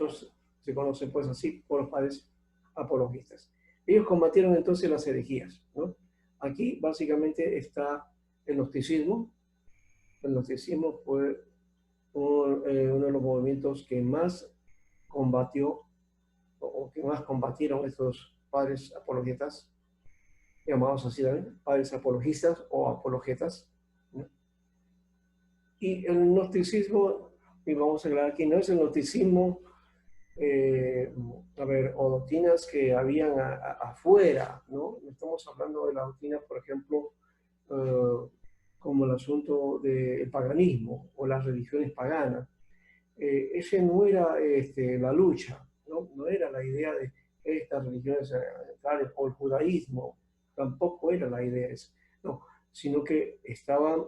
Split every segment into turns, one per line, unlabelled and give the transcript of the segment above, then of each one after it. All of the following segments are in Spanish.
estos se conocen pues así por los padres apologistas. Ellos combatieron entonces las herejías, ¿no? Aquí básicamente está el gnosticismo. El gnosticismo fue uno de los movimientos que más combatió o que más combatieron estos padres apologetas, llamados así también, padres apologistas o apologetas, ¿no? Y el gnosticismo, y vamos a aclarar aquí, no es el gnosticismo, o doctrinas que habían afuera, ¿no? Estamos hablando de la doctrina, por ejemplo, como el asunto del paganismo o las religiones paganas. Ese no era la lucha, ¿no? No era la idea de estas religiones orientales o el judaísmo, tampoco era la idea esa, no, sino que estaban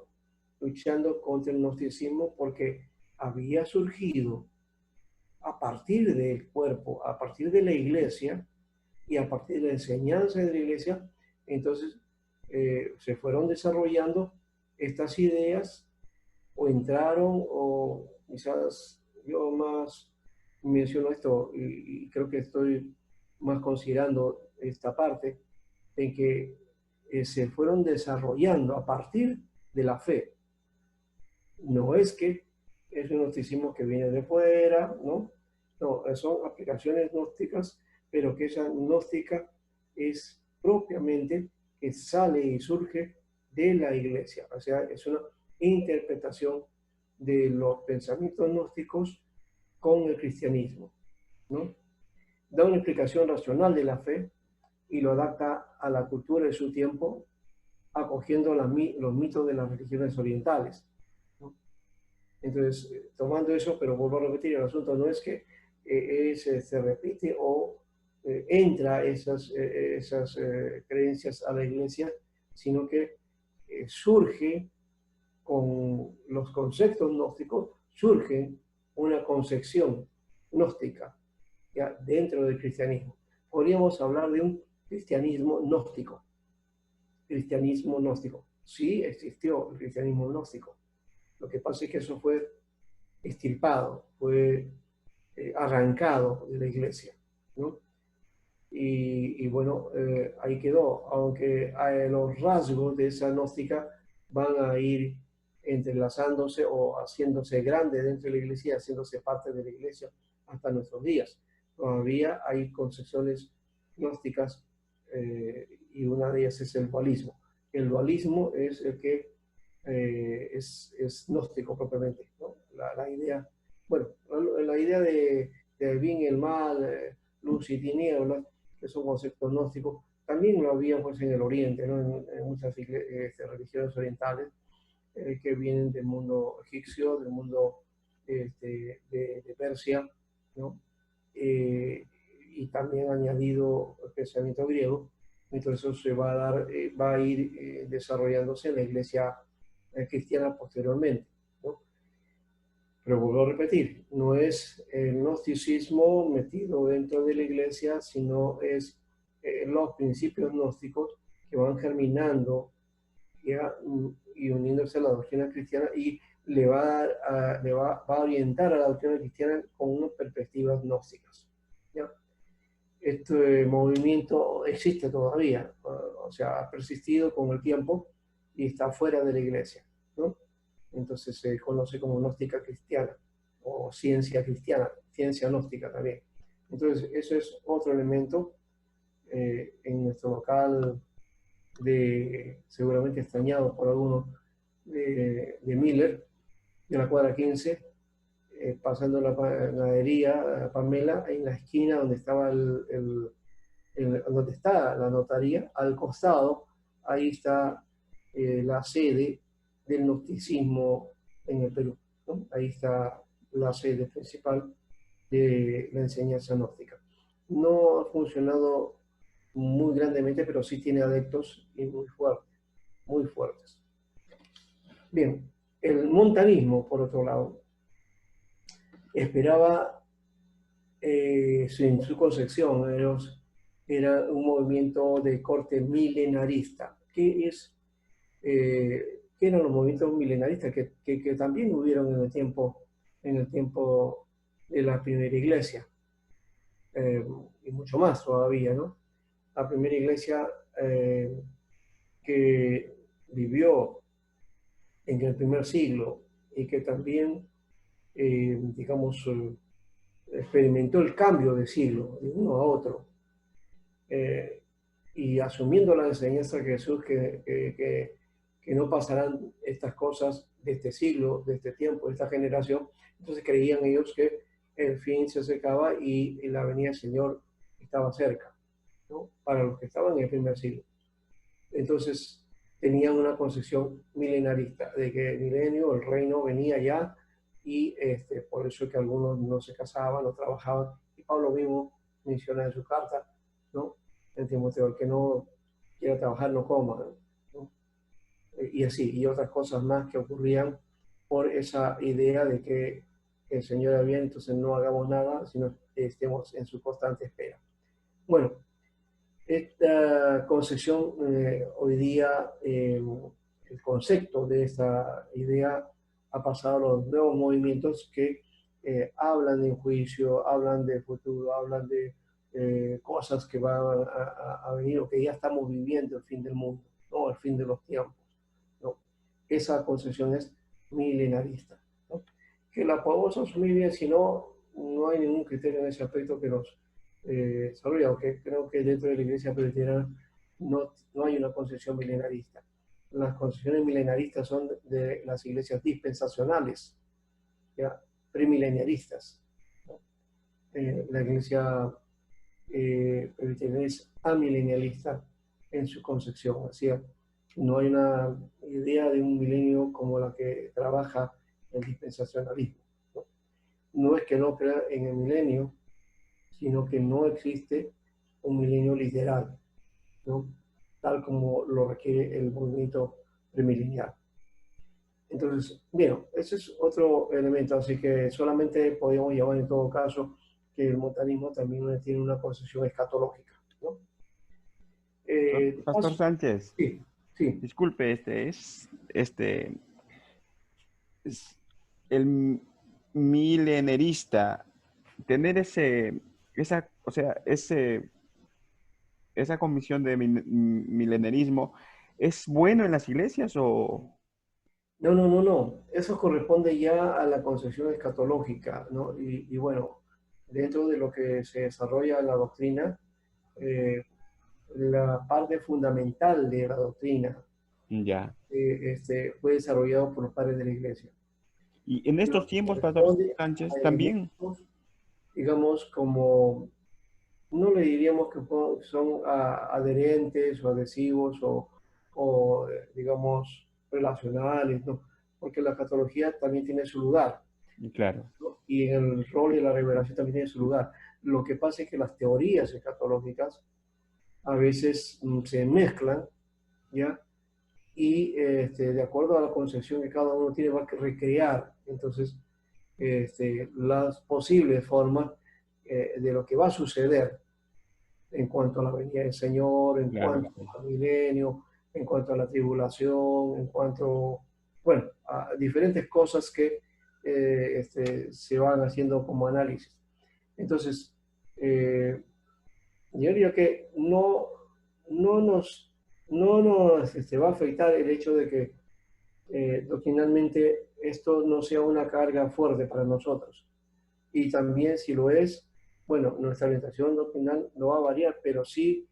luchando contra el gnosticismo porque había surgido a partir del cuerpo, a partir de la iglesia y a partir de la enseñanza de la iglesia, entonces se fueron desarrollando estas ideas o entraron o quizás yo más menciono esto y creo que estoy más considerando esta parte en que se fueron desarrollando a partir de la fe. No es que es un gnosticismo que viene de fuera, ¿no? No, son aplicaciones gnósticas, pero que esa gnóstica es propiamente que sale y surge de la iglesia. O sea, es una interpretación de los pensamientos gnósticos con el cristianismo, ¿no? Da una explicación racional de la fe y lo adapta a la cultura de su tiempo, acogiendo los mitos de las religiones orientales, ¿no? Entonces, tomando eso, pero vuelvo a repetir, el asunto no es que se repite o entra esas creencias a la iglesia, sino que surge con los conceptos gnósticos, surge una concepción gnóstica ya dentro del cristianismo. Podríamos hablar de un cristianismo gnóstico. Cristianismo gnóstico. Sí existió el cristianismo gnóstico. Lo que pasa es que eso fue extirpado, fue arrancado de la iglesia, ¿no? Y bueno, ahí quedó, aunque los rasgos de esa gnóstica van a ir entrelazándose o haciéndose grande dentro de la iglesia, haciéndose parte de la iglesia hasta nuestros días. Todavía hay concepciones gnósticas y una de ellas es el dualismo. El dualismo es el que es gnóstico propiamente, ¿no? La idea, bueno, la idea de bien y el mal, luz y tinieblas, que son conceptos gnósticos, también lo había pues, en el Oriente, ¿no? En muchas religiones orientales que vienen del mundo egipcio, del mundo de Persia, ¿no? Y también añadido el pensamiento griego. Entonces eso se va a dar, va a ir desarrollándose en la iglesia cristiana posteriormente, ¿no? Pero vuelvo a repetir, no es el gnosticismo metido dentro de la iglesia, sino es los principios gnósticos que van germinando ya, y uniéndose a la doctrina cristiana y le va a orientar a la doctrina cristiana con unas perspectivas gnósticas, ¿ya? Este movimiento existe todavía, o sea, ha persistido con el tiempo y está fuera de la iglesia, ¿no? Entonces se conoce como gnóstica cristiana o ciencia cristiana, ciencia gnóstica también. Entonces, eso es otro elemento en nuestro local seguramente extrañado por algunos de Miller, de la cuadra 15, pasando la panadería Pamela, en la esquina donde estaba donde está la notaría, al costado, ahí está la sede del gnosticismo en el Perú, ¿no? Ahí está la sede principal de la enseñanza gnóstica. No ha funcionado muy grandemente, pero sí tiene adeptos y muy fuertes, muy fuertes. Bien, el montanismo, por otro lado, esperaba en su concepción, era un movimiento de corte milenarista. ¿Qué eran los movimientos milenaristas que también hubieron en el tiempo de la primera iglesia, eh, y mucho más todavía, ¿no? La primera iglesia eh, que vivió en el primer siglo y que también, digamos, experimentó el cambio de siglo de uno a otro, eh, y asumiendo la enseñanza de Jesús que no pasarán estas cosas de este siglo, de este tiempo, de esta generación, entonces creían ellos que el fin se acercaba y la venida del Señor estaba cerca, ¿no? Para los que estaban en el primer siglo. Entonces tenían una concepción milenarista de que el milenio, el reino venía ya, y por eso es que algunos no se casaban, no trabajaban. Y Pablo mismo menciona en su carta, ¿no? En Timoteo, el que no quiera trabajar no coma, ¿no? Y así, y otras cosas más que ocurrían por esa idea de que el Señor había bien, entonces no hagamos nada, sino estemos en su constante espera. Bueno, esta concepción, hoy día, el concepto de esta idea ha pasado a los nuevos movimientos que hablan de un juicio, hablan de futuro, hablan de cosas que van a venir o que ya estamos viviendo, el fin del mundo, ¿no? El fin de los tiempos, ¿no? Esa concepción es milenarista, ¿no? Que la podemos asumir bien, si no, no hay ningún criterio en ese aspecto que nos desarrolla, aunque creo que dentro de la iglesia presbiteriana no hay una concepción milenarista. Las concepciones milenaristas son de las iglesias dispensacionales, ya premileniaristas, ¿no? La iglesia presbiteriana es amilenialista en su concepción, o sea, no hay una idea de un milenio como la que trabaja el dispensacionalismo, ¿no? No es que no crea en el milenio, sino que no existe un milenio literal, ¿no? Tal como lo requiere el movimiento premilenial. Entonces, bien, ese es otro elemento, así que solamente podríamos llamar en todo caso que el montanismo también tiene una concepción escatológica, ¿no?
Pastor Sánchez,
Sí, sí.
disculpe, es el milenerista, tener o sea, esa comisión de milenarismo, ¿es bueno en las iglesias o?
No, no, no, no. Eso corresponde ya a la concepción escatológica, ¿no? Y bueno, dentro de lo que se desarrolla en la doctrina, eh, la parte fundamental de la doctrina
Ya.
fue desarrollado por los padres de la iglesia.
Y en
Lo
estos
que
tiempos, Pastor
corresponde
Sánchez,
a
también.
elementos, digamos, como, no le diríamos que son adherentes o adhesivos digamos, relacionales, ¿no? Porque la catología también tiene su lugar,
Claro,
¿no? Y en el rol de la revelación también tiene su lugar. Lo que pasa es que las teorías escatológicas a veces se mezclan, ¿ya? Y de acuerdo a la concepción que cada uno tiene, va a recrear entonces las posibles formas de lo que va a suceder en cuanto a la venida del Señor, en
claro,
cuanto
sí.
al milenio, en cuanto a la tribulación, en cuanto, bueno, a diferentes cosas que se van haciendo como análisis. Entonces, eh, yo diría que no nos, no nos va a afectar el hecho de que doctrinalmente esto no sea una carga fuerte para nosotros. Y también si lo es, bueno, nuestra orientación doctrinal no va a variar, pero sí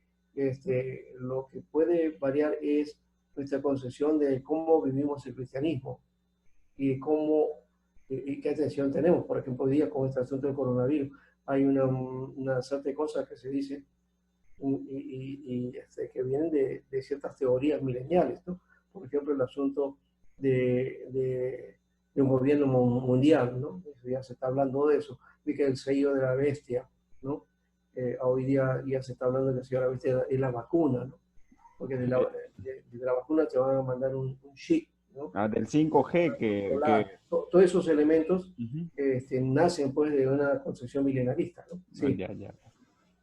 lo que puede variar es nuestra concepción de cómo vivimos el cristianismo y cómo y qué atención tenemos. Por ejemplo, hoy día con este asunto del coronavirus hay una serie de cosas que se dicen que vienen de ciertas teorías mileniales, ¿no? Por ejemplo, el asunto de un gobierno mundial, ¿no? Ya se está hablando de eso, de que el sello de la bestia, ¿no? Hoy día ya se está hablando de que el sello de la bestia es la vacuna, ¿no? Porque
Eh,
de la vacuna te van a mandar un chip, ¿no?
Del 5G
Todos esos elementos
Ujú.
nacen pues de una concepción milenarista, ¿no?
Ah,
Sí,
ya, ya.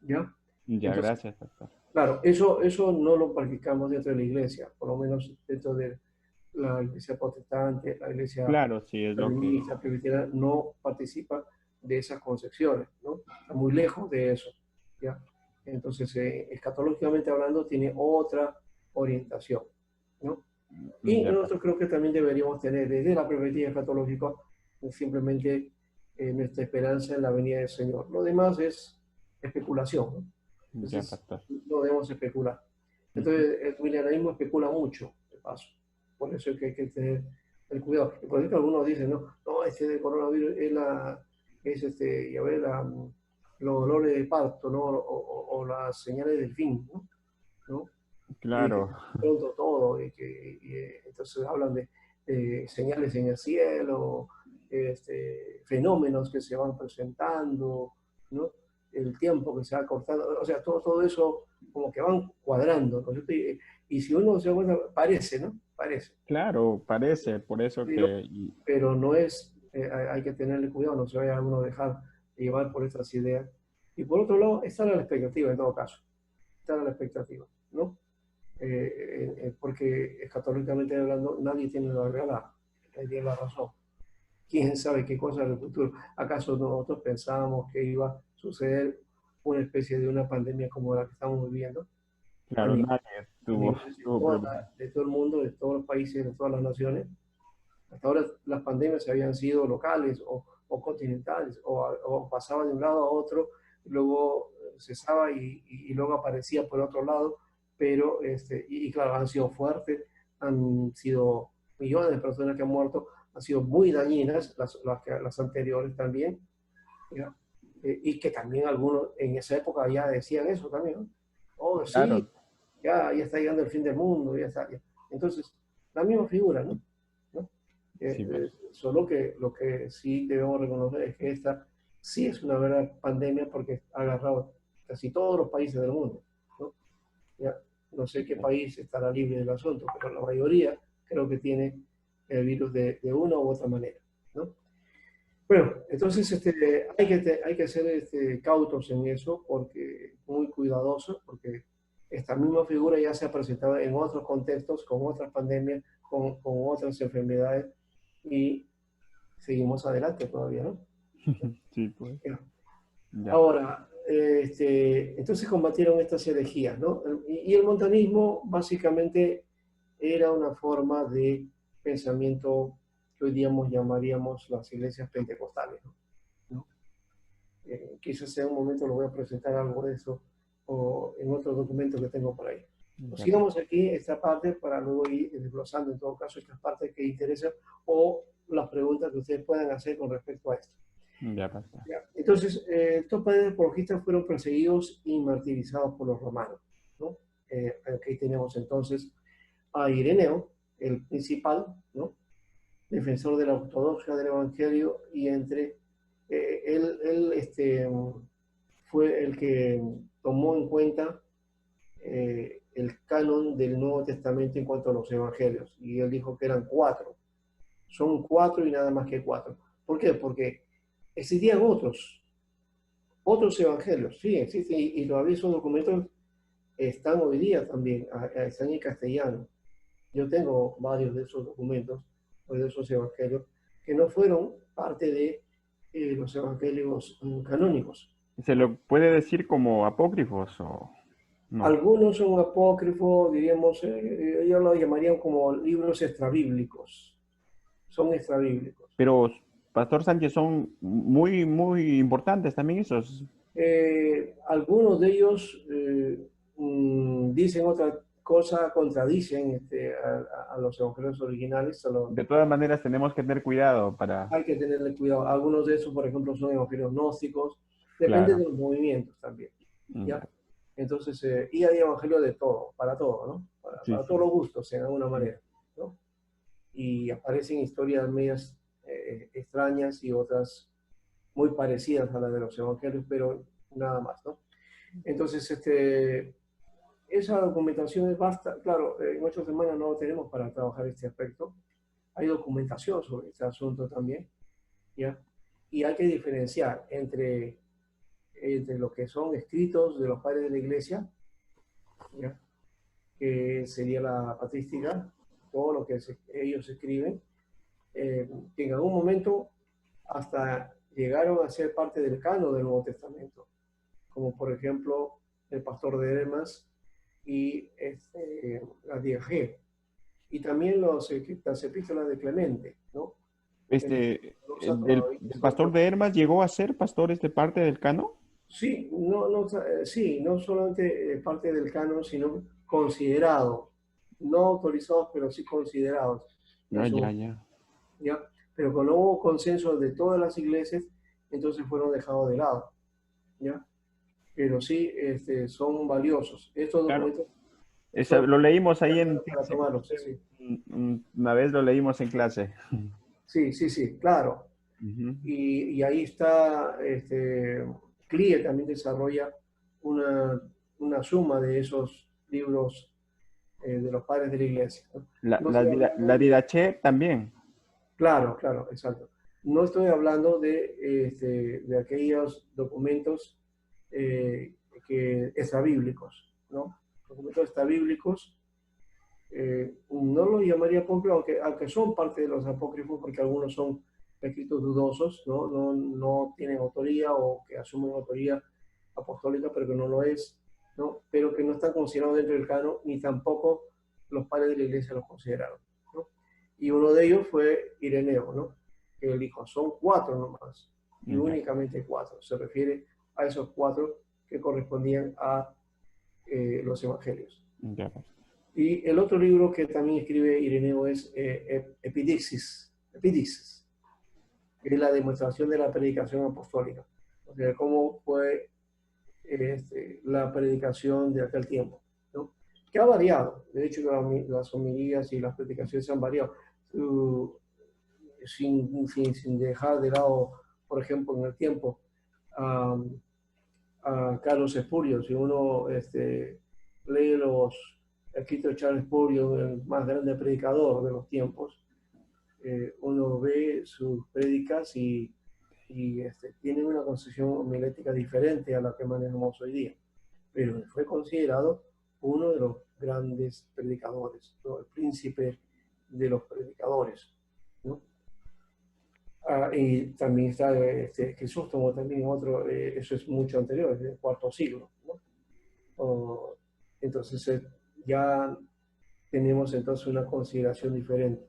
¿ya?
Ya,
Entonces,
gracias, Pastor.
claro, eso no lo practicamos dentro de la iglesia, por lo menos dentro de la iglesia protestante, la iglesia
Claro, sí, es lo que.
calvinista, presbiteriana, no participa de esas concepciones, ¿no? Está muy lejos de eso, ¿ya? Entonces, escatológicamente hablando, tiene otra orientación, ¿no? Y
Ya,
nosotros creo que también deberíamos tener, desde la perspectiva escatológica, simplemente nuestra esperanza en la venida del Señor. Lo demás es especulación, ¿no?
ya,
Entonces,
pastor.
no debemos especular.
Ujú.
Entonces, el milenarismo especula mucho, de paso. Por eso es que hay que tener el cuidado. Y por eso algunos dicen, no, no, este de coronavirus es ya ves, los dolores de parto, ¿no? O las señales del fin, ¿no? ¿No? Y que
Claro,
pronto todo, entonces hablan de señales en el cielo, fenómenos que se van presentando, ¿no? El tiempo que se va cortando, o sea, todo eso como que van cuadrando, ¿no? Y si uno se da cuenta, parece, ¿no? Parece,
claro, parece, por eso
pero,
que,
pero no es, hay que tenerle cuidado, no se vaya uno a dejar llevar por estas ideas. Y por otro lado, está la expectativa en todo caso, está la expectativa, ¿no? Porque escatológicamente hablando, nadie tiene nadie tiene la razón. ¿Quién sabe qué cosa del futuro? ¿Acaso nosotros pensábamos que iba a suceder una especie de una pandemia como la que estamos viviendo
claro, nadie
a
estuvo,
nivel
estuvo preocupado.
de todo el mundo, de todos los países, de todas las naciones? Hasta ahora las pandemias habían sido locales o continentales, o pasaban de un lado a otro, luego cesaba y luego aparecía por otro lado, pero, claro, han sido fuertes, han sido millones de personas que han muerto, han sido muy dañinas, las anteriores también, ¿ya? Y que también algunos en esa época ya decían eso también, ¿no? Oh, sí,
Claro,
ya está llegando el fin del mundo, ya está. Entonces, la misma figura, ¿no? ¿No?
sí, pues,
Solo que lo que sí debemos reconocer es que esta sí es una verdadera pandemia porque ha agarrado casi todos los países del mundo, ¿no? Ya, no sé qué país estará libre del asunto, pero la mayoría creo que tiene el virus de una u otra manera, ¿no? Bueno, entonces hay que ser cautos en eso, porque muy cuidadosos, porque esta misma figura ya se ha presentado en otros contextos, con otras pandemias, con otras enfermedades, y seguimos adelante todavía, ¿no?
sí, pues, ya,
Ahora, entonces combatieron estas herejías, ¿no? Y el montanismo básicamente era una forma de pensamiento que hoy día llamaríamos las iglesias pentecostales, ¿no? Quizás en un momento lo voy a presentar algo de eso o en otro documento que tengo por ahí. Pues
ya, pues,
sigamos aquí esta parte para luego ir desglosando en todo caso estas partes que interesan o las preguntas que ustedes puedan hacer con respecto a esto.
ya, pastor.
Ya. Entonces, estos padres apologistas fueron perseguidos y martirizados por los romanos, ¿no? Aquí tenemos entonces a Ireneo, el principal, ¿no? Defensor de la ortodoxia del Evangelio, y él fue el que tomó en cuenta el canon del Nuevo Testamento en cuanto a los evangelios, y él dijo que eran cuatro, son cuatro y nada más que cuatro. ¿Por qué? Porque existían otros evangelios, sí, existen, y todavía esos documentos están hoy día también, están en castellano. Yo tengo varios de esos documentos, o de esos evangelios, que no fueron parte de los evangelios canónicos.
¿Se lo puede decir como apócrifos o no?
Algunos son apócrifos, diríamos, ellos lo llamarían como libros extrabíblicos, son extrabíblicos.
Pero, Pastor Sánchez, son muy, muy importantes también esos.
Algunos de ellos dicen otra cosa, contradicen a los evangelios originales,
De todas maneras, tenemos que tener cuidado para,
hay que tenerle cuidado. Algunos de esos, por ejemplo, son evangelios gnósticos, depende
claro,
de los movimientos también, ¿ya?
ya,
Entonces, y hay evangelios de todo, ¿no?
sí,
Para todos
sí,
los gustos, en alguna manera, ¿no? Y aparecen historias medias extrañas y otras muy parecidas a las de los evangelios, pero nada más, ¿no? Entonces, esa documentación es basta, claro, en 8 semanas no lo tenemos para trabajar este aspecto. Hay documentación sobre este asunto también, ¿ya? Y hay que diferenciar entre lo que son escritos de los padres de la iglesia, ¿ya? Que sería la patrística, todo lo que ellos escriben, que en algún momento hasta llegaron a ser parte del canon del Nuevo Testamento, como por ejemplo el pastor de Hermas y la Diagé, y también las epístolas de Clemente, ¿no? El ortodoxa todavía
El
son
pastor de Hermas llegó a ser pastor de parte del Cano.
sí, sí, no solamente parte del canon, sino considerado, no autorizados, pero sí considerados en
Ah,
su
ya,
momento,
ya.
¿ya? Pero cuando hubo consenso de todas las iglesias, entonces fueron dejados de lado, ¿ya? Pero sí, son valiosos. Estos
Claro.
documentos son
Lo leímos ahí en
para
clase.
tomarlos, sí.
Una vez lo leímos en clase.
Sí, sí, sí, claro.
Ujú.
Y ahí está, CLIE también desarrolla una, una suma de esos libros de los padres de la iglesia, ¿no? No estoy hablando
La Didache también.
claro, claro, exacto. No estoy hablando de aquellos documentos eh, extrabíblicos, ¿no? Documentos extrabíblicos, no los llamaría apócrifos, aunque son parte de los apócrifos, porque algunos son escritos dudosos, ¿no? No tienen autoría o que asumen autoría apostólica, pero que no lo es, ¿no? Pero que no están considerados dentro del canon, ni tampoco los padres de la iglesia los consideraron, ¿no? Y uno de ellos fue Ireneo, ¿no? Que él dijo, son cuatro nomás, y
Ya,
únicamente cuatro. Se refiere a esos cuatro que correspondían a los evangelios.
ya, pues.
Y el otro libro que también escribe Ireneo es Epidixis, que es la demostración de la predicación apostólica. O sea, cómo fue la predicación de aquel tiempo, ¿no? Que ha variado. De hecho, las homilías y las predicaciones han variado. Uh, sin dejar de lado, por ejemplo, en el tiempo, um, a Carlos Espurio. Si uno lee los escritos de Charles Spurgeon, el más grande predicador de los tiempos, uno ve sus prédicas y tienen una concepción homilética diferente a la que manejamos hoy día. Pero fue considerado uno de los grandes predicadores, ¿no? El príncipe de los predicadores, ¿no? Y también está Crisóstomo, también otro, eso es mucho anterior, es del cuarto siglo, ¿no? O, entonces ya tenemos entonces una consideración diferente,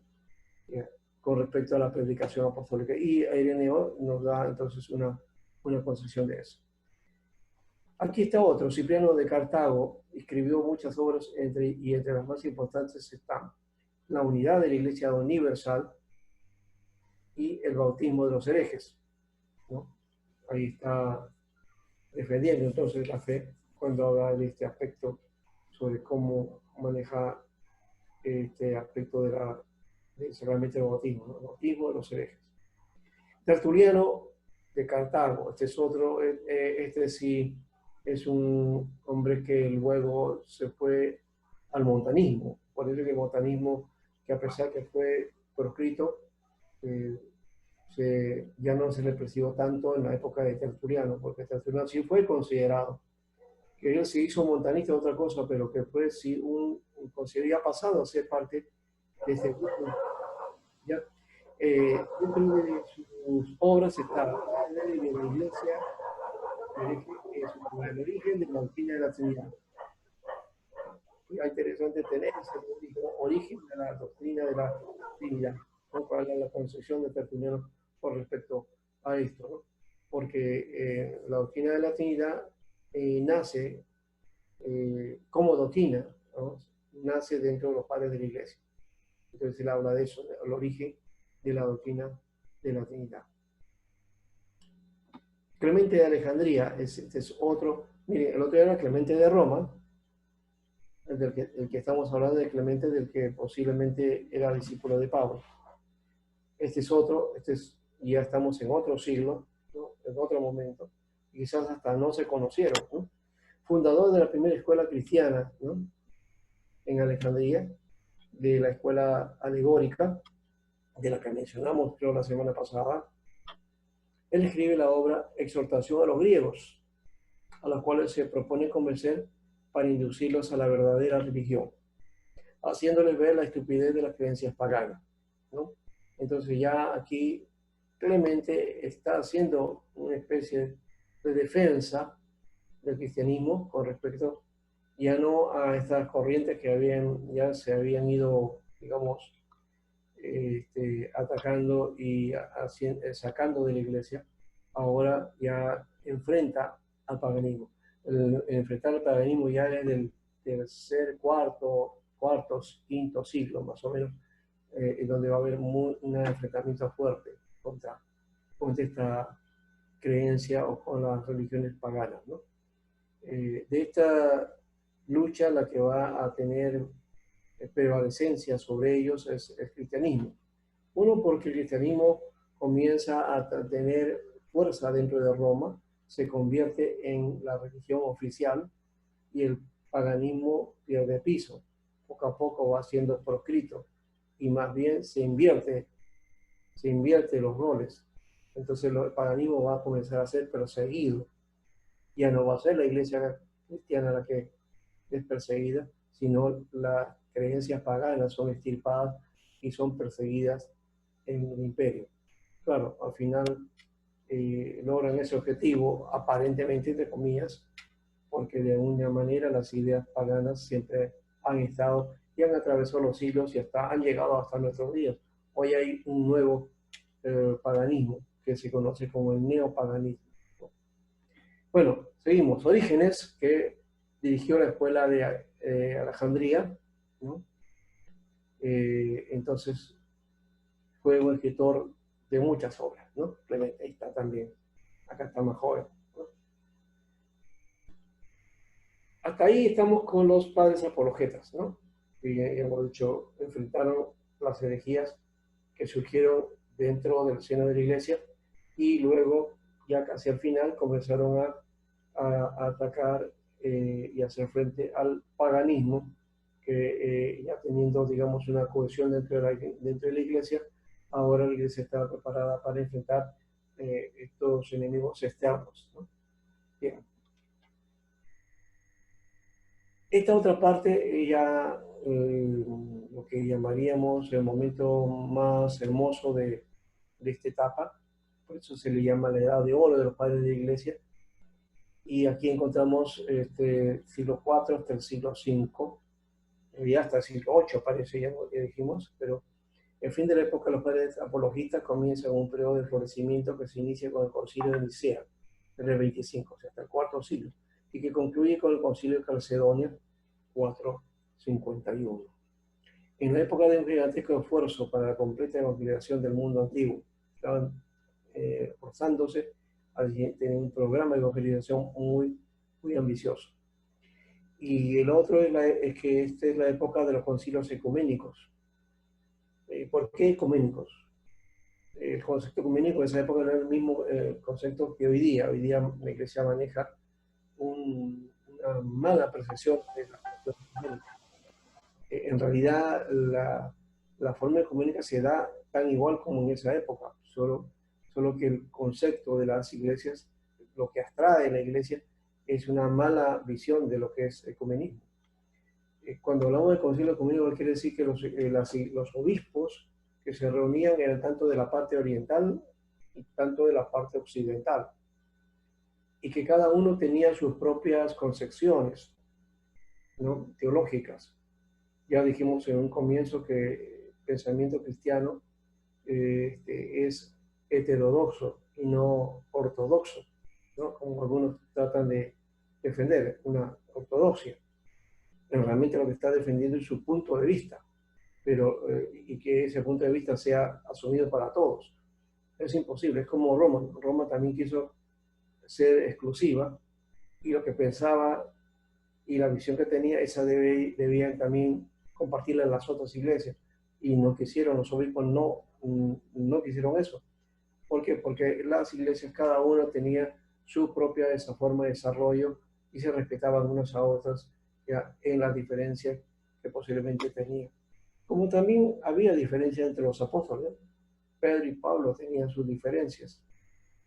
¿ya? Con respecto a la predicación apostólica. Y Ireneo nos da entonces una concepción de eso. Aquí está otro, Cipriano de Cartago, escribió muchas obras y entre las más importantes están La unidad de la Iglesia Universal y El bautismo de los herejes, ¿no? Ahí está defendiendo entonces la fe cuando habla de este aspecto sobre cómo manejar este aspecto del sacramento del bautismo, ¿no? El bautismo de los herejes. Tertuliano de Cartago, este es otro, este sí es un hombre que luego se fue al montanismo, por eso que el montanismo, que a pesar que fue proscrito, eh, ya no se le percibió tanto en la época de Tertuliano, porque Tertuliano sí fue considerado, que él se hizo montanista de otra cosa, pero que fue sí consideraría pasado a ser parte de ese grupo. ¿Ya? Dentro de sus obras está de la Iglesia, el origen de la doctrina de la Trinidad. Es interesante tener ese origen de la doctrina de la Trinidad, ¿no? Para la concepción de Tertuliano con respecto a esto, ¿no? Porque la doctrina de la Trinidad nace como doctrina, ¿no? Nace dentro de los padres de la Iglesia. Entonces él habla de eso, el origen de la doctrina de la Trinidad. Clemente de Alejandría, este es otro, mire, el otro era Clemente de Roma, el que estamos hablando de Clemente, del que posiblemente era discípulo de Pablo. Este es otro, ya estamos en otro siglo, ¿no? En otro momento, quizás hasta no se conocieron, ¿no? Fundador de la primera escuela cristiana, ¿no? En Alejandría, de la escuela alegórica, de la que mencionamos creo la semana pasada. Él escribe la obra Exhortación a los griegos, a los cuales se propone convencer para inducirlos a la verdadera religión, haciéndoles ver la estupidez de las creencias paganas, ¿no? Entonces ya aquí Clemente está haciendo una especie de defensa del cristianismo con respecto ya no a estas corrientes que ya se habían ido, digamos, atacando y sacando de la iglesia, ahora ya enfrenta al paganismo. El enfrentar al paganismo ya es del tercer, quinto siglo más o menos, en donde va a haber un enfrentamiento fuerte contra esta creencia o con las religiones paganas, ¿no? De esta lucha la que va a tener prevalecencia sobre ellos es el cristianismo. Uno, porque el cristianismo comienza a tener fuerza dentro de Roma, se convierte en la religión oficial y el paganismo pierde piso. Poco a poco va siendo proscrito y más bien se invierte los roles. Entonces el paganismo va a comenzar a ser perseguido. Ya no va a ser la iglesia cristiana la que es perseguida, sino las creencias paganas son extirpadas y son perseguidas en el imperio. Claro, al final logran ese objetivo, aparentemente, entre comillas, porque de alguna manera las ideas paganas siempre han estado y han atravesado los siglos y hasta han llegado hasta nuestros días. Hoy hay un nuevo paganismo que se conoce como el neopaganismo. Bueno, seguimos. Orígenes, que dirigió la escuela de Alejandría, ¿no? Entonces fue un escritor de muchas obras, ¿no? Clemente, ahí está también. Acá está más joven, ¿no? Hasta ahí estamos con los padres apologetas, ¿no? Y hemos dicho, enfrentaron las herejías que surgieron dentro del seno de la iglesia y luego, ya casi al final, comenzaron a atacar y hacer frente al paganismo, que ya teniendo, digamos, una cohesión dentro de la iglesia, ahora la iglesia está preparada para enfrentar estos enemigos externos, ¿no? Bien. Esta otra parte ya lo que llamaríamos el momento más hermoso de esta etapa, por eso se le llama la edad de oro de los padres de la iglesia, y aquí encontramos siglo IV hasta el siglo V, y hasta el siglo VIII parece, ya dijimos, pero el fin de la época de los padres apologistas comienza con un periodo de florecimiento que se inicia con el concilio de Nicea, en el 25, o sea, hasta el cuarto siglo, y que concluye con el concilio de Calcedonia, 451. En la época de un gigantesco esfuerzo para la completa evangelización del mundo antiguo, estaban forzándose a tener un programa de evangelización muy ambicioso. Y el otro es que esta es la época de los concilios ecuménicos. ¿Por qué ecuménicos? El concepto ecuménico en esa época no era el mismo concepto que hoy día. Hoy día la iglesia maneja una mala percepción de la cuestión ecuménica. En realidad, la forma ecuménica se da tan igual como en esa época, solo que el concepto de las iglesias, lo que abstrae la iglesia, es una mala visión de lo que es ecumenismo. Cuando hablamos de concilio ecuménico, quiere decir que los obispos que se reunían eran tanto de la parte oriental y tanto de la parte occidental, y que cada uno tenía sus propias concepciones, ¿no?, teológicas. Ya dijimos en un comienzo que el pensamiento cristiano es heterodoxo y no ortodoxo, ¿no?, como algunos tratan de defender, una ortodoxia. Pero realmente lo que está defendiendo es su punto de vista, pero, y que ese punto de vista sea asumido para todos. Es imposible, es como Roma. Roma también quiso ser exclusiva y lo que pensaba y la visión que tenía, esa debían también compartirla en las otras iglesias. Y no quisieron, los obispos no quisieron eso. ¿Por qué? Porque las iglesias, cada una tenía su propia esa forma de desarrollo y se respetaban unas a otras ya en las diferencias que posiblemente tenían. Como también había diferencias entre los apóstoles. Pedro y Pablo tenían sus diferencias,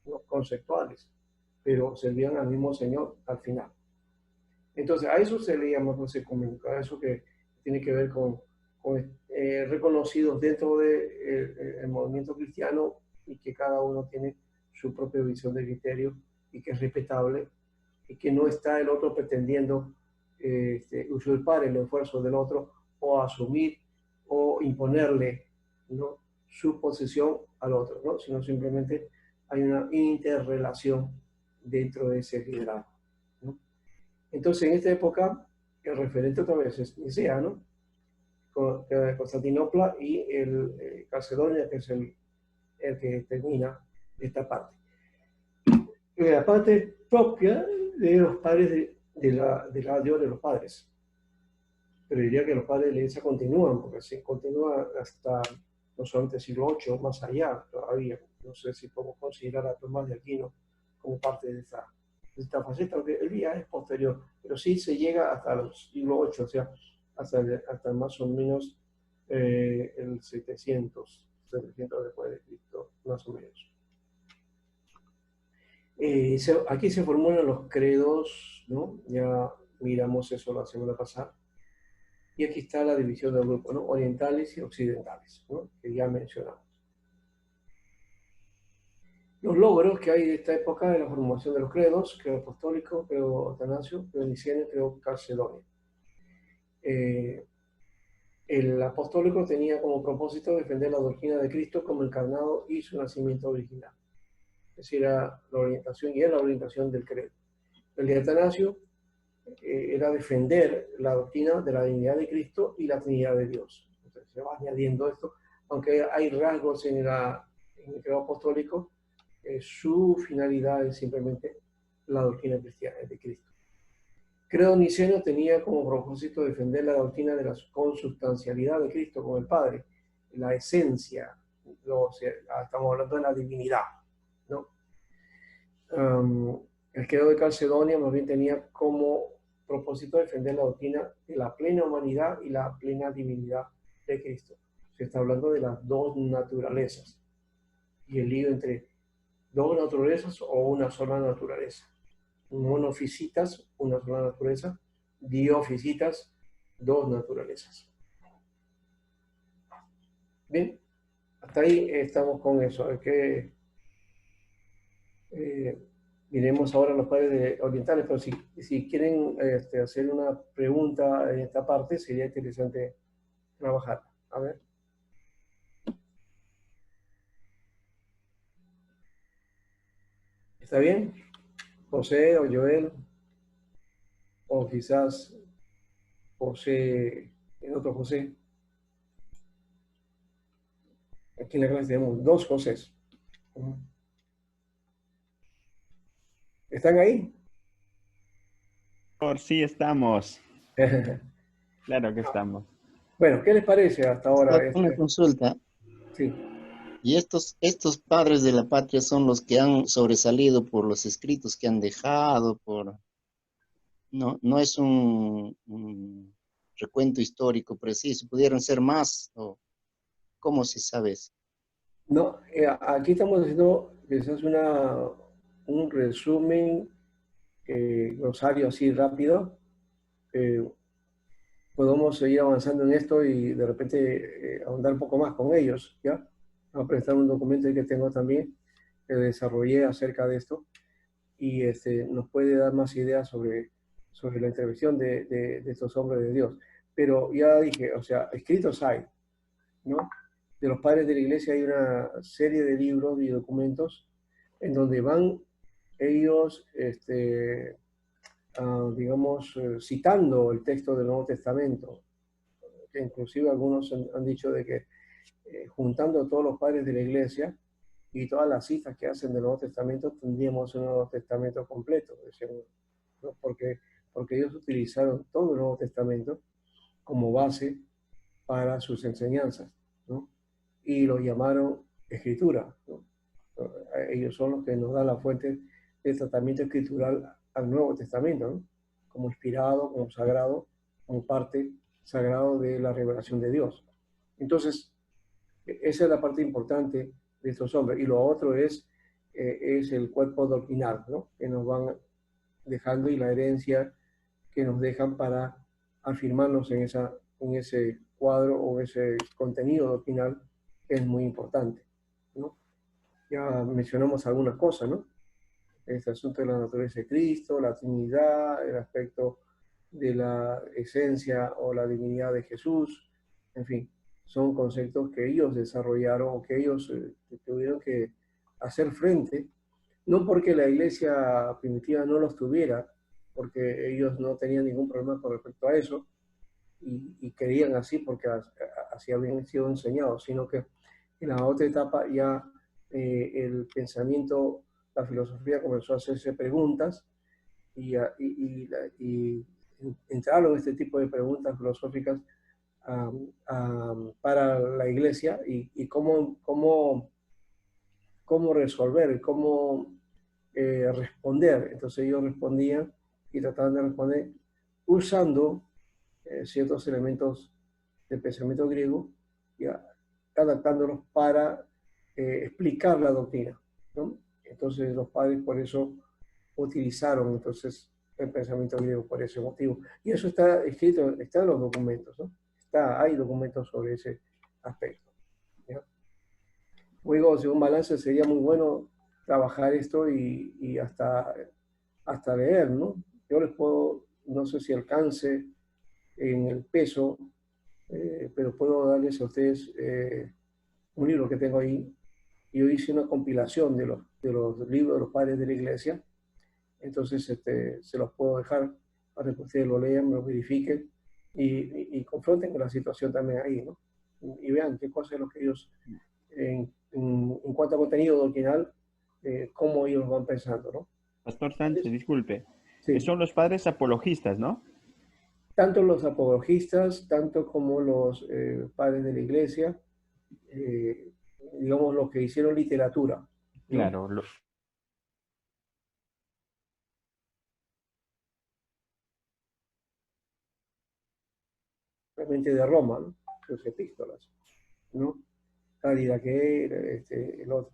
¿no?, conceptuales, pero servían al mismo Señor al final. Entonces, a eso se le llama pues, ecuménico, a eso que tiene que ver con reconocidos dentro del movimiento cristiano y que cada uno tiene su propia visión de criterio y que es respetable y que no está el otro pretendiendo usurpar el esfuerzo del otro o asumir o imponerle, ¿no?, su posición al otro, ¿no?, sino simplemente hay una interrelación dentro de ese liderazgo, ¿no? Entonces, en esta época, el referente otra vez es Nicea, ¿no?, Constantinopla y el Calcedonia, que es el que termina esta parte. La parte propia de los padres de la Dios de los padres. Pero diría que los padres de la iglesia continúan, porque se continúa hasta no solamente el siglo VIII, más allá todavía. No sé si podemos considerar a Tomás de Aquino como parte de esta faceta, aunque el día es posterior, pero sí se llega hasta el siglo VIII, o sea, hasta más o menos el 700 después de Cristo, más o menos. Aquí se formulan los credos, ¿no? Ya miramos eso la semana pasada. Y aquí está la división del grupo, ¿no?, orientales y occidentales, ¿no?, que ya mencionamos. Los logros que hay de esta época de la formación de los credos: credo apostólico, credo atanasio, credo niceno, credo calcedonio. El apostólico tenía como propósito defender la doctrina de Cristo como encarnado y su nacimiento original. Es decir, era la orientación y es la orientación del credo. El de Atanasio era defender la doctrina de la divinidad de Cristo y la Trinidad de Dios. Entonces se va añadiendo esto, aunque hay rasgos en el credo apostólico, su finalidad es simplemente la doctrina cristiana de Cristo. Credo niceno tenía como propósito defender la doctrina de la consubstancialidad de Cristo con el Padre, la esencia, estamos hablando de la divinidad, ¿no? El credo de Calcedonia más bien tenía como propósito defender la doctrina de la plena humanidad y la plena divinidad de Cristo. Se está hablando de las dos naturalezas y el lío entre dos naturalezas o una sola naturaleza. Monofisitas, una sola naturaleza; diofisitas, dos naturalezas. Bien, hasta ahí estamos con eso. Miremos ahora a los padres orientales, pero si quieren hacer una pregunta en esta parte, sería interesante trabajar. A ver. ¿Está bien? José o Joel, o quizás José, el otro José. Aquí en la clase tenemos dos Josés. ¿Están ahí?
Por sí estamos. Claro que estamos.
Bueno, ¿qué les parece hasta ahora?
Una consulta.
Sí.
¿Y estos padres de la patria son los que han sobresalido por los escritos que han dejado? No es un recuento histórico preciso. ¿Pudieran ser más? ¿O cómo se sabe eso?
No, aquí estamos haciendo quizás un resumen, glosario así rápido. Podemos seguir avanzando en esto y de repente ahondar un poco más con ellos, ¿ya? Voy a prestar un documento que tengo también, que desarrollé acerca de esto, y nos puede dar más ideas sobre la intervención de estos hombres de Dios. Pero ya dije, o sea, escritos hay, ¿no? De los padres de la iglesia hay una serie de libros y documentos en donde van ellos, digamos, citando el texto del Nuevo Testamento, que inclusive algunos han dicho de que juntando a todos los padres de la iglesia y todas las citas que hacen del Nuevo Testamento, tendríamos un Nuevo Testamento completo, ¿no? Porque ellos utilizaron todo el Nuevo Testamento como base para sus enseñanzas, ¿no? Y lo llamaron escritura, ¿no? Ellos son los que nos dan la fuente de tratamiento escritural al Nuevo Testamento, ¿no? Como inspirado, como sagrado, como parte sagrado de la revelación de Dios. Entonces, esa es la parte importante de estos hombres. Y lo otro es el cuerpo doctrinal, ¿no?, que nos van dejando, y la herencia que nos dejan para afirmarnos en ese cuadro o ese contenido doctrinal, que es muy importante, ¿no? ya mencionamos algunas cosas, ¿no? Este asunto de la naturaleza de Cristo, la Trinidad, el aspecto de la esencia o la divinidad de Jesús, en fin, son conceptos que ellos desarrollaron o que ellos tuvieron que hacer frente, no porque la iglesia primitiva no los tuviera, porque ellos no tenían ningún problema con respecto a eso y creían así porque así habían sido enseñados, sino que en la otra etapa ya el pensamiento, la filosofía comenzó a hacerse preguntas y entraron este tipo de preguntas filosóficas para la iglesia y cómo resolver, cómo responder. Entonces ellos respondían y trataban de responder usando ciertos elementos del pensamiento griego y adaptándolos para explicar la doctrina, ¿no? Entonces los padres por eso utilizaron entonces el pensamiento griego por ese motivo. Y eso está escrito, está en los documentos, ¿no? Hay documentos sobre ese aspecto, ¿ya? Luego, según balance, sería muy bueno trabajar esto y hasta leer, ¿no? Yo les puedo, no sé si alcance en el peso, pero puedo darles a ustedes un libro que tengo ahí. Yo hice una compilación de los libros de los padres de la iglesia, entonces se los puedo dejar para que ustedes lo lean, lo verifiquen y confronten con la situación también ahí, ¿no? Y vean qué cosas es lo que ellos, en cuanto a contenido doctrinal, cómo ellos van pensando, ¿no?
Pastor Sánchez, disculpe.
Sí,
Son los padres apologistas, ¿no?
tanto los apologistas, tanto como los padres de la iglesia, eh, digamos, los que hicieron literatura, ¿no?
Claro,
Realmente de Roma, ¿no? Sus epístolas, ¿no? Cálida que el otro.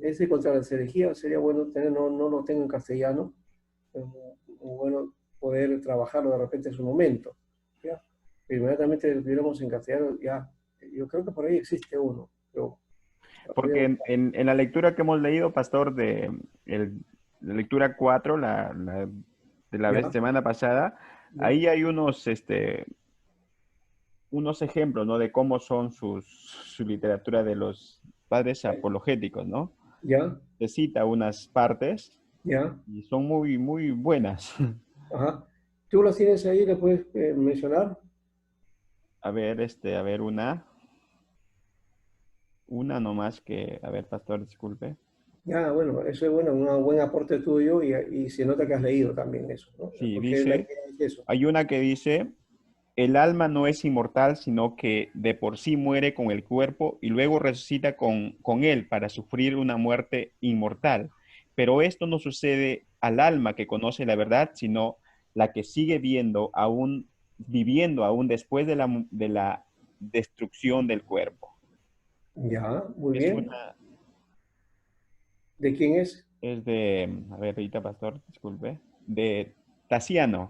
Ese contra las herejías sería bueno tener, no lo tengo en castellano, es muy bueno poder trabajarlo de repente en su momento, ¿ya? Inmediatamente lo tuviéramos en castellano, ya, yo creo que por ahí existe uno, pero voy a
porque
buscar.
en la lectura que hemos leído, Pastor, la lectura 4 de la vez
Ya,
semana pasada,
ya,
ahí hay unos ejemplos, ¿no? De cómo son su literatura de los padres apologéticos, ¿no?
ya,
Se cita unas partes
ya,
y son muy, muy buenas.
ajá. ¿Tú los tienes ahí? ¿Le puedes mencionar?
A ver, una nomás que, a ver, Pastor, disculpe.
Ya, bueno, eso es bueno, un buen aporte tuyo y se nota que has leído también eso, ¿no?
Sí,
Porque la
dice,
idea es eso.
hay una que dice, el alma no es inmortal, sino que de por sí muere con el cuerpo y luego resucita con él para sufrir una muerte inmortal. Pero esto no sucede al alma que conoce la verdad, sino la que sigue viviendo aún después de la destrucción del cuerpo.
Ya, muy
Es
bien.
una,
¿De quién es?
es de, a ver, Rita Pastor, disculpe, de Taciano.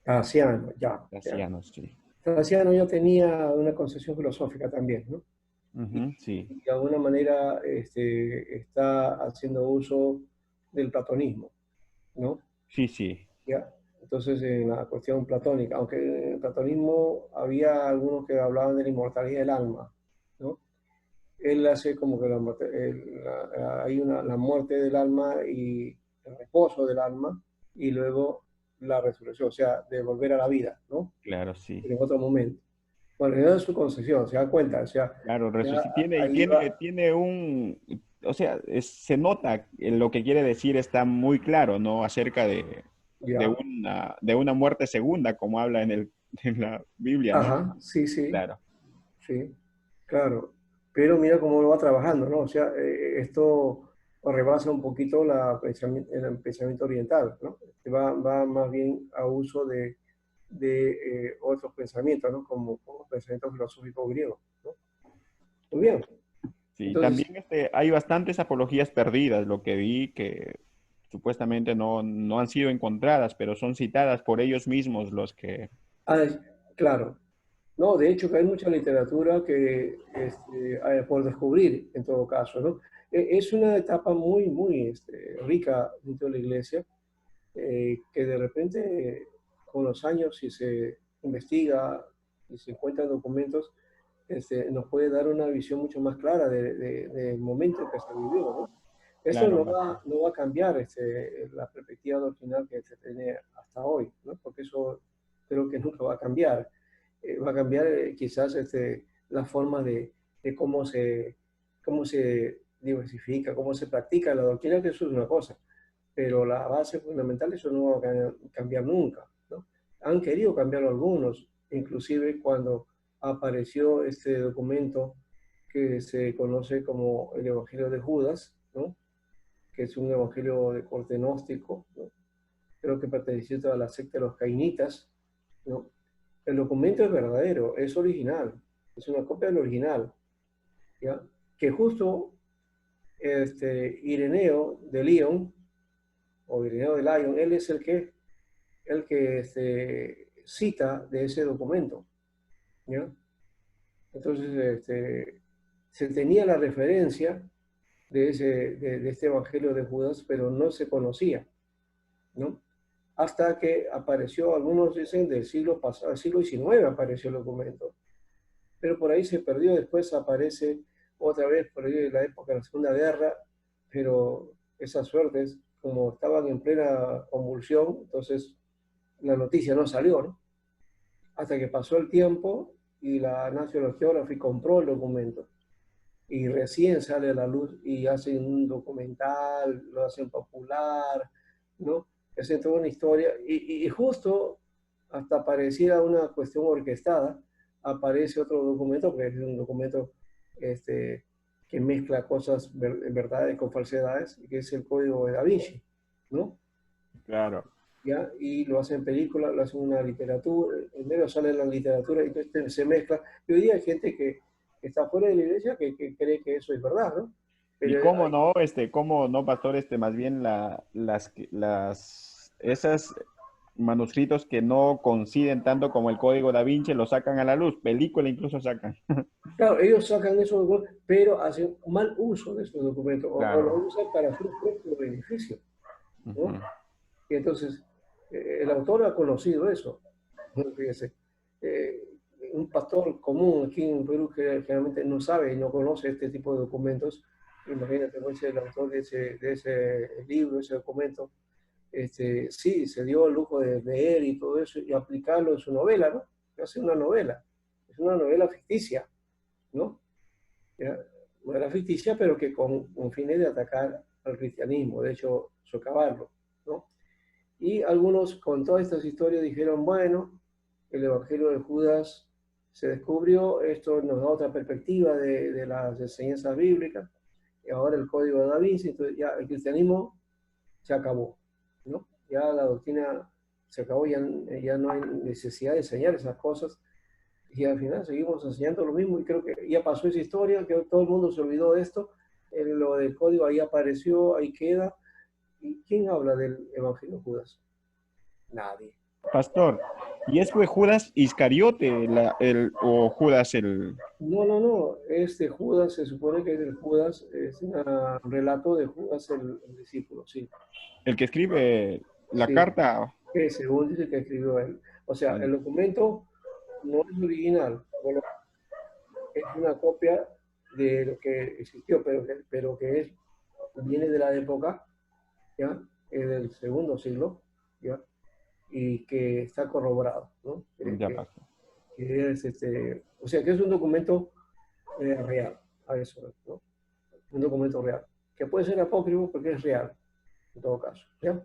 Taciano, ya, ya.
Taciano, sí.
Taciano ya tenía una concepción filosófica también, ¿no? Y,
Ujú, sí,
y de alguna manera está haciendo uso del platonismo, ¿no?
sí, sí,
Ya. Entonces, en la cuestión platónica, aunque en el platonismo había algunos que hablaban de la inmortalidad del alma, ¿no? Él hace como que hay la muerte del alma y el reposo del alma y luego la resurrección, o sea, de volver a la vida, ¿no?
claro, sí.
En otro momento. Bueno, esa es su concepción, se da cuenta, o sea,
Claro,
ya
tiene, y
ahí va,
tiene o sea, se nota lo que quiere decir está muy claro, ¿no? Acerca
ya,
de una muerte segunda, como habla en la Biblia, ¿no?
ajá, sí, sí,
Claro.
sí, claro, pero mira cómo lo va trabajando, ¿no? O sea, esto rebasa un poquito el pensamiento oriental, ¿no? Va más bien a uso de otros pensamientos, ¿no? Como pensamiento filosófico griego, ¿no? Muy bien,
Sí,
entonces,
también hay bastantes apologías perdidas, lo que vi que supuestamente no han sido encontradas, pero son citadas por ellos mismos los que...
ah, claro, no, de hecho que hay mucha literatura que por descubrir en todo caso, ¿no? Es una etapa muy, muy rica dentro de la iglesia, que de repente con los años, si se investiga y se encuentran documentos, nos puede dar una visión mucho más clara del momento que se vivió, ¿no? Eso
Claro,
no va a cambiar la perspectiva doctrinal que se tiene hasta hoy, ¿no? Porque eso creo que nunca va a cambiar. Va a cambiar quizás la forma de cómo se diversifica, cómo se practica la doctrina, que eso es una cosa, pero la base fundamental eso no va a cambiar nunca, ¿no? Han querido cambiarlo algunos, inclusive cuando apareció este documento que se conoce como el Evangelio de Judas, ¿no? Que es un evangelio de corte gnóstico, ¿no? Creo que perteneció a la secta de los cainitas, ¿no? El documento es verdadero, es original, es una copia del original, ¿ya? Que justo Ireneo de Lyon, o Ireneo de Lyon, él es el que cita de ese documento, ¿ya? Entonces, se tenía la referencia de este Evangelio de Judas, pero no se conocía, ¿no? Hasta que apareció, algunos dicen del siglo pasado, del siglo XIX apareció el documento, pero por ahí se perdió, después aparece otra vez por ahí en la época de la Segunda Guerra, pero esas suertes, como estaban en plena convulsión, entonces la noticia no salió, ¿no? Hasta que pasó el tiempo y la National Geographic compró el documento y recién sale a la luz y hacen un documental, lo hacen popular, ¿no? Hacen toda una historia y justo hasta pareciera una cuestión orquestada, aparece otro documento, que es un documento que mezcla cosas verdades con falsedades, que es el Código de Da Vinci, ¿no?
claro.
¿Ya? Y lo hacen película, lo hacen una literatura, en medio sale la literatura y entonces se mezcla. Y hoy día hay gente que está fuera de la iglesia que cree que eso es verdad, ¿no?
Y
Pero
cómo no, pastor, más bien esas manuscritos que no coinciden tanto como el Código Da Vinci lo sacan a la luz, película incluso sacan.
claro, ellos sacan esos documentos, pero hacen mal uso de esos documentos o lo
Claro.
usan para su propio beneficio, ¿no?
Ujú.
Y entonces, el autor ha conocido eso. Fíjese, eh, un pastor común aquí en Perú que generalmente no sabe y no conoce este tipo de documentos, imagínate, pues el autor de ese libro, ese documento, sí, se dio el lujo de leer y todo eso y aplicarlo en su novela, ¿no? Hace una novela, es una novela ficticia, ¿no? ¿Ya? Novela ficticia, pero que con fines de atacar al cristianismo, de hecho, socavarlo, ¿no? Y algunos con todas estas historias dijeron, bueno, el Evangelio de Judas se descubrió, esto nos da otra perspectiva de las enseñanzas bíblicas, y ahora el Código de Da Vinci, entonces ya el cristianismo se acabó, ¿no? Ya la doctrina se acabó, ya no hay necesidad de enseñar esas cosas, y al final seguimos enseñando lo mismo, y creo que ya pasó esa historia, que todo el mundo se olvidó de esto, lo del código ahí apareció, ahí queda, ¿y quién habla del Evangelio de Judas? Nadie.
Pastor, ¿y fue Judas Iscariote o Judas el,
No, no, no. Este Judas se supone que es el Judas, es un relato de Judas el discípulo, sí.
el que escribe la
Sí,
carta?
que según dice que escribió él. O sea, el documento no es original, bueno, es una copia de lo que existió, pero que es, viene de la época, ¿ya? Es del segundo siglo, ¿ya? Y que está corroborado, ¿no?
Ya pasó.
Que es o sea, que es un documento real, a eso, ¿no? Un documento real, que puede ser apócrifo porque es real, en todo caso, ¿ya?